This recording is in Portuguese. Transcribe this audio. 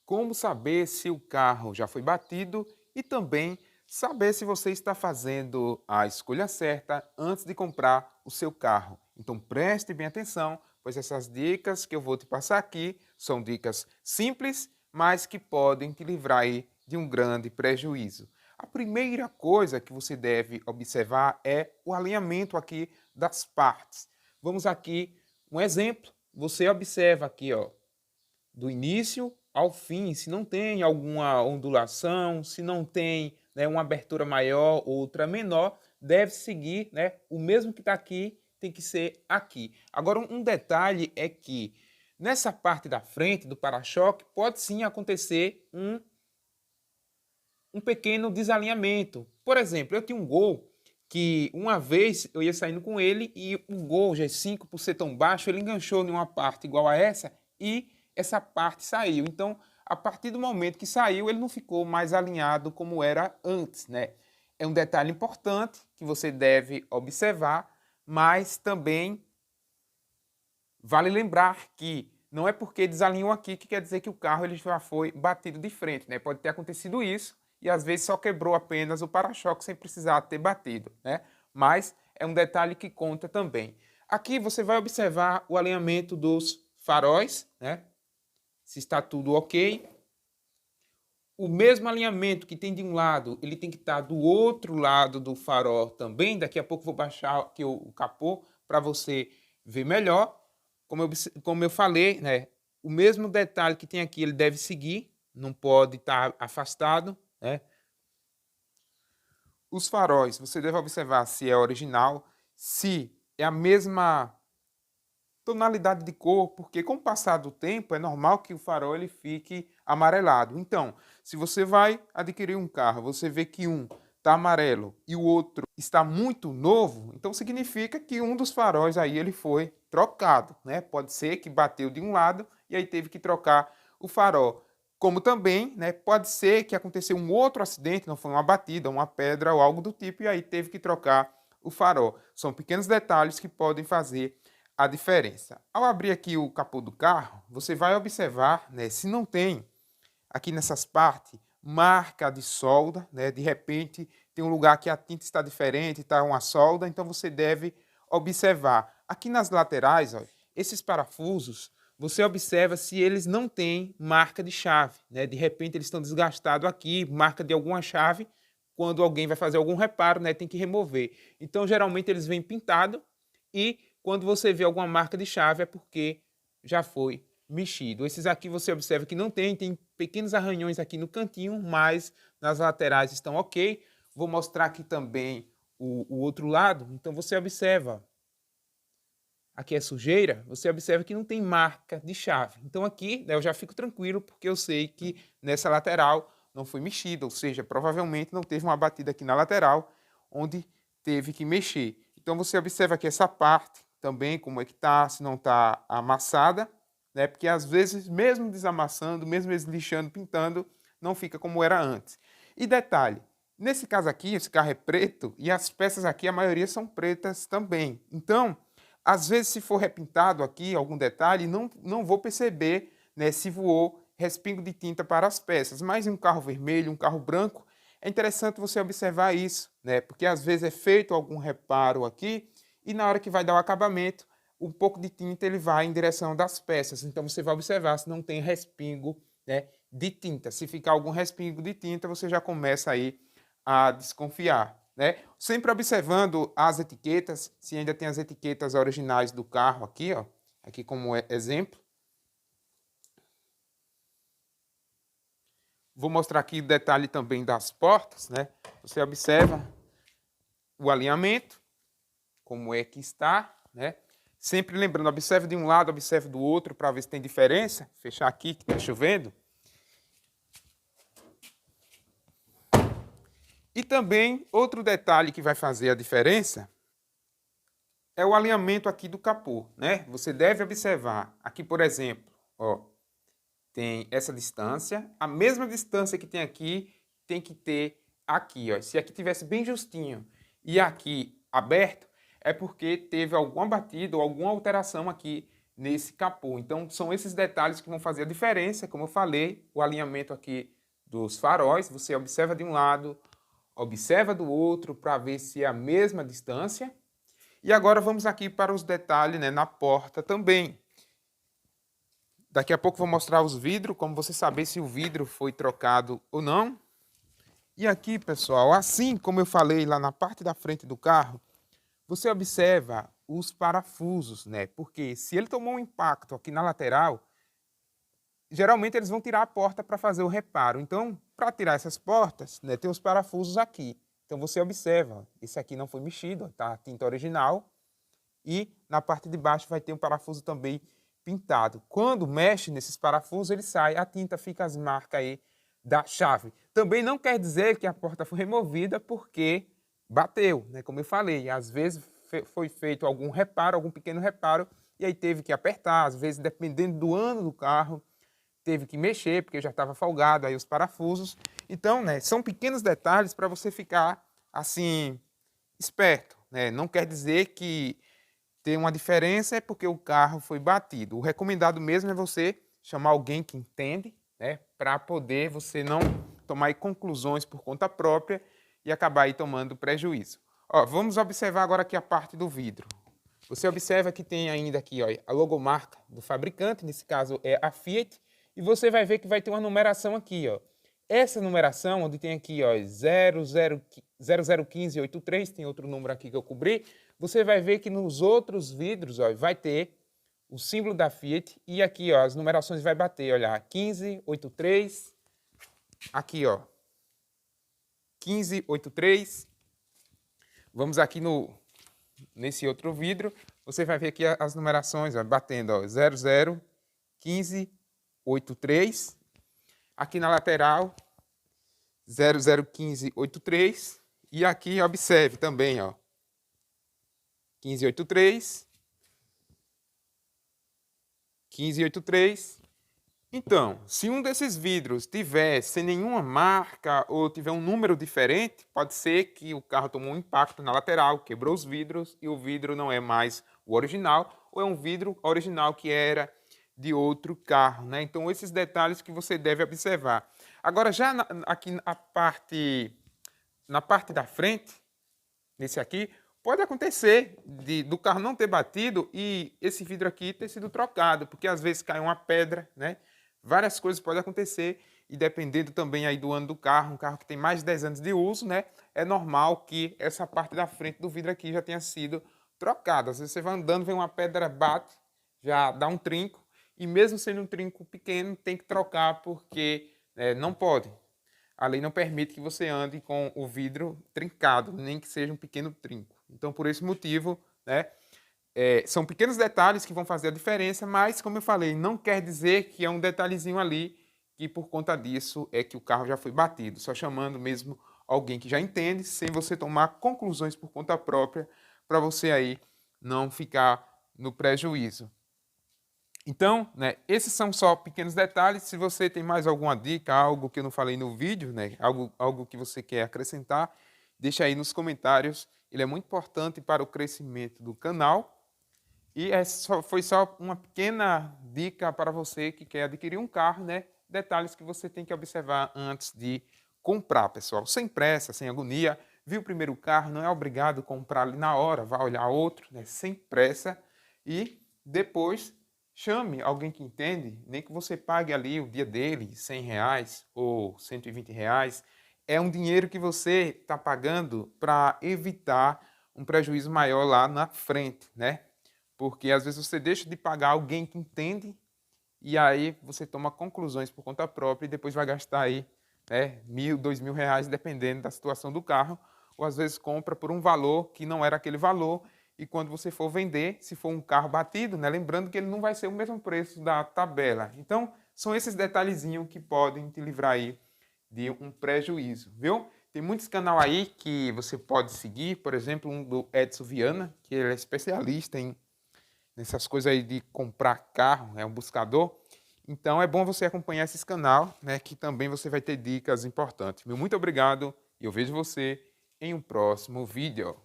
Como saber se o carro já foi batido e também saber se você está fazendo a escolha certa antes de comprar o seu carro. Então preste bem atenção, pois essas dicas que eu vou te passar aqui são dicas simples, mas que podem te livrar aí de um grande prejuízo. A primeira coisa que você deve observar é o alinhamento aqui das partes. Vamos aqui um exemplo. Você observa aqui, ó, do início ao fim, se não tem alguma ondulação, se não tem, né, uma abertura maior, outra menor, deve seguir, né, o mesmo que está aqui, tem que ser aqui. Agora, um detalhe é que nessa parte da frente do para-choque pode sim acontecer um pequeno desalinhamento. Por exemplo, eu tinha um Gol que uma vez eu ia saindo com ele e o Gol G5, por ser tão baixo, ele enganchou em uma parte igual a essa e essa parte saiu. Então, a partir do momento que saiu, ele não ficou mais alinhado como era antes, né? É um detalhe importante que você deve observar, mas também vale lembrar que não é porque desalinhou aqui que quer dizer que o carro ele já foi batido de frente, né? Pode ter acontecido isso e às vezes só quebrou apenas o para-choque sem precisar ter batido, né? Mas é um detalhe que conta também. Aqui você vai observar o alinhamento dos faróis, né? Se está tudo ok. O mesmo alinhamento que tem de um lado, ele tem que estar do outro lado do farol também. Daqui a pouco vou baixar aqui o capô para você ver melhor. Como eu falei, né, o mesmo detalhe que tem aqui, ele deve seguir, não pode estar afastado, né? Os faróis, você deve observar se é original, se é a mesma tonalidade de cor, porque com o passar do tempo é normal que o farol ele fique amarelado. Então, se você vai adquirir um carro, você vê que um está amarelo e o outro está muito novo, então significa que um dos faróis aí ele foi trocado, né? Pode ser que bateu de um lado e aí teve que trocar o farol. Como também, né, pode ser que aconteceu um outro acidente, não foi uma batida, uma pedra ou algo do tipo, e aí teve que trocar o farol. São pequenos detalhes que podem fazer a diferença. Ao abrir aqui o capô do carro, você vai observar, né, se não tem aqui nessas partes marca de solda, né, de repente tem um lugar que a tinta está diferente, está uma solda, então você deve observar. Aqui nas laterais, ó, esses parafusos, você observa se eles não têm marca de chave, né? De repente eles estão desgastados aqui, marca de alguma chave, quando alguém vai fazer algum reparo, né, tem que remover. Então geralmente eles vêm pintado e quando você vê alguma marca de chave é porque já foi mexido. Esses aqui você observa que não tem pequenos arranhões aqui no cantinho, mas nas laterais estão ok. Vou mostrar aqui também o outro lado. Então você observa, aqui é sujeira, você observa que não tem marca de chave. Então aqui, né, eu já fico tranquilo porque eu sei que nessa lateral não foi mexida, ou seja, provavelmente não teve uma batida aqui na lateral onde teve que mexer. Então você observa aqui essa parte também, como é que tá, se não está amassada, né? Porque às vezes, mesmo desamassando, mesmo eles lixando, pintando, não fica como era antes. E detalhe, nesse caso aqui, esse carro é preto e as peças aqui, a maioria são pretas também. Então, às vezes, se for repintado aqui, algum detalhe, não vou perceber, né, se voou respingo de tinta para as peças. Mas em um carro vermelho, um carro branco, é interessante você observar isso, né? Porque às vezes é feito algum reparo aqui e na hora que vai dar o acabamento, um pouco de tinta ele vai em direção das peças. Então você vai observar se não tem respingo, né, de tinta. Se ficar algum respingo de tinta, você já começa aí a desconfiar, né? Sempre observando as etiquetas, se ainda tem as etiquetas originais do carro aqui, ó, aqui como exemplo. Vou mostrar aqui o detalhe também das portas, né? Você observa o alinhamento, como é que está, né? Sempre lembrando, observe de um lado, observe do outro para ver se tem diferença. Fechar aqui que está chovendo. E também outro detalhe que vai fazer a diferença é o alinhamento aqui do capô, né? Você deve observar aqui, por exemplo, ó, tem essa distância, a mesma distância que tem aqui tem que ter aqui, ó. Se aqui tivesse bem justinho e aqui aberto, é porque teve alguma batida ou alguma alteração aqui nesse capô. Então, são esses detalhes que vão fazer a diferença. Como eu falei, o alinhamento aqui dos faróis, você observa de um lado, observa do outro para ver se é a mesma distância. E agora vamos aqui para os detalhes, né, na porta também. Daqui a pouco vou mostrar os vidros, como você saber se o vidro foi trocado ou não. E aqui, pessoal, assim como eu falei lá na parte da frente do carro, você observa os parafusos, né? Porque se ele tomou um impacto aqui na lateral, geralmente eles vão tirar a porta para fazer o reparo. Então, para tirar essas portas, né, tem os parafusos aqui. Então você observa, esse aqui não foi mexido, tá? A tinta original. E na parte de baixo vai ter um parafuso também pintado. Quando mexe nesses parafusos, ele sai, a tinta fica as marcas aí da chave. Também não quer dizer que a porta foi removida porque bateu, né? Como eu falei, às vezes foi feito algum reparo, algum pequeno reparo, e aí teve que apertar, às vezes dependendo do ano do carro, teve que mexer porque já estava folgado aí os parafusos. Então, né, são pequenos detalhes para você ficar assim esperto, né? Não quer dizer que tem uma diferença é porque o carro foi batido. O recomendado mesmo é você chamar alguém que entende, né, para poder você não tomar conclusões por conta própria e acabar aí tomando prejuízo. Ó, vamos observar agora aqui a parte do vidro. Você observa que tem ainda aqui, ó, a logomarca do fabricante, nesse caso é a Fiat, e você vai ver que vai ter uma numeração aqui, ó. Essa numeração, onde tem aqui, ó, 001583, tem outro número aqui que eu cobri, você vai ver que nos outros vidros, ó, vai ter o símbolo da Fiat e aqui, ó, as numerações vai bater, olha, 1583, aqui, ó, 1583. Vamos aqui nesse outro vidro, você vai ver aqui as numerações, ó, batendo, ó, 001583. Aqui na lateral, 001583. E aqui, observe também, ó, 1583. 1583. Então, se um desses vidros tiver sem nenhuma marca ou tiver um número diferente, pode ser que o carro tomou um impacto na lateral, quebrou os vidros e o vidro não é mais o original, ou é um vidro original que era de outro carro, né? Então, esses detalhes que você deve observar. Agora, já aqui na parte da frente, nesse aqui, pode acontecer do carro não ter batido e esse vidro aqui ter sido trocado, porque às vezes cai uma pedra, né? Várias coisas podem acontecer e dependendo também aí do ano do carro, um carro que tem mais de 10 anos de uso, né? É normal que essa parte da frente do vidro aqui já tenha sido trocada. Às vezes você vai andando, vem uma pedra, bate, já dá um trinco e mesmo sendo um trinco pequeno, tem que trocar porque não pode. A lei não permite que você ande com o vidro trincado, nem que seja um pequeno trinco. Então, por esse motivo, né, são pequenos detalhes que vão fazer a diferença, mas, como eu falei, não quer dizer que é um detalhezinho ali que, por conta disso, é que o carro já foi batido. Só chamando mesmo alguém que já entende, sem você tomar conclusões por conta própria, para você aí não ficar no prejuízo. Então, né, esses são só pequenos detalhes. Se você tem mais alguma dica, algo que eu não falei no vídeo, né, algo que você quer acrescentar, deixa aí nos comentários. Ele é muito importante para o crescimento do canal. E foi só uma pequena dica para você que quer adquirir um carro, né? Detalhes que você tem que observar antes de comprar, pessoal. Sem pressa, sem agonia. Viu o primeiro carro, não é obrigado a comprar ali na hora, vá olhar outro, né? Sem pressa. E depois chame alguém que entende, nem que você pague ali o dia dele, R$100 ou R$120. É um dinheiro que você está pagando para evitar um prejuízo maior lá na frente, né? Porque às vezes você deixa de pagar alguém que entende e aí você toma conclusões por conta própria e depois vai gastar aí, né, R$1.000, R$2.000, dependendo da situação do carro, ou às vezes compra por um valor que não era aquele valor e quando você for vender, se for um carro batido, né, lembrando que ele não vai ser o mesmo preço da tabela. Então, são esses detalhezinhos que podem te livrar aí de um prejuízo, viu? Tem muitos canais aí que você pode seguir, por exemplo, um do Edson Viana, que ele é especialista nessas coisas aí de comprar carro, é um buscador. Então é bom você acompanhar esse canal, né, que também você vai ter dicas importantes. Meu muito obrigado e eu vejo você em um próximo vídeo.